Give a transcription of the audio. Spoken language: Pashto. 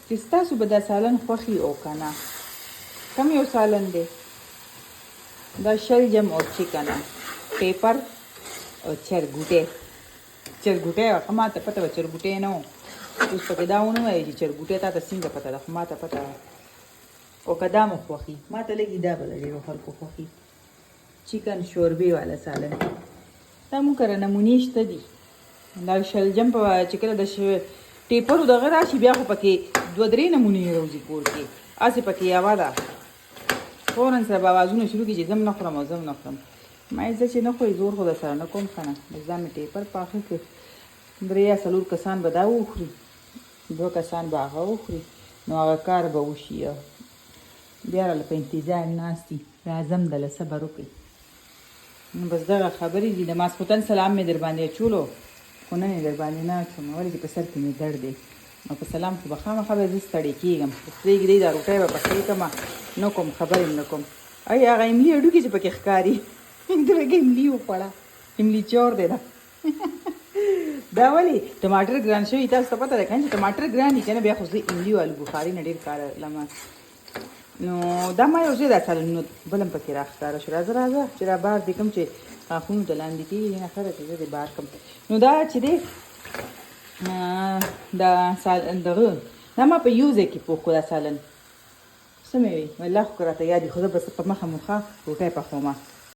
چې ستاسو به دا سالن خوښي او که نه. کم یو سالن دی؟ دا شلجم او چکن، پیپر او چرګوټی. چرګوټی ما ته پته وه چرګوټی نه و، اوس پکې دا ونه وایي چې چرګوټی تا ته څنګه پته ده، خو ما ته پته وه. او که دا مو خوښي، ما ته لږې دا به د ډېرو خلکو خوښي. چکن شوربې والا سالن دا مونږ کره نمونې شته دي. دا شلجم په چې کله د ټیپرو دغه راشي بیا خو پکې 2-3 نمونې روزي کور کې، هسې پکې یوه ده. فورا سره به آوازونه شروع کړي چې زم نه خورم او زم نه خورم. ما یې زه چې نه خوري زور خو در سره نه کوم که نه. بس دا مې ټیپر پاخه کړ، 3 یا 4 کسان به دا وخوري، 2 کسان به هغه وخوري، نو هغه کار به وشي. بیا راله په انتظار ناست دي راځم دله صبر وکړئ. نو بس دغه خبرې دي. د ماسخوتن سلام مې در باندې اچولو خو نن یې در باندې نه اچوم، ولې چې په سر کې مې درد دی. نو په سلام خو به خامخا به زه ستړې کېږم. پرېږدئ دا روټۍ به پخې کړمه، نه کوم خبرې نه کوم. ای هغه املي هډوکي چې پکې ښکاري د پکې املي وخوړه، املي چور دی دا. دا ولې ټماټر ګران شوي؟ تاسو ته پته ده که نه چې ټماټر ګران دي که نه، بیا خو زه املي او آلو بخاري نه ډېر کار لمه. نو دا ما یو ځای دا سالنونو بل هم پکې راښکاره شو. راځه چې را بار دې کوم چې غاښونو ته لاندې کېږي نه ښه ده چې زه دې بار کړم. نو دا چې دی دغه دا ما په یو ځای کې پوخ کړو دا سالن. څه مې وي والله خو که راته یاد وي، خو زه بس په مخه موخه روټۍ پخومه.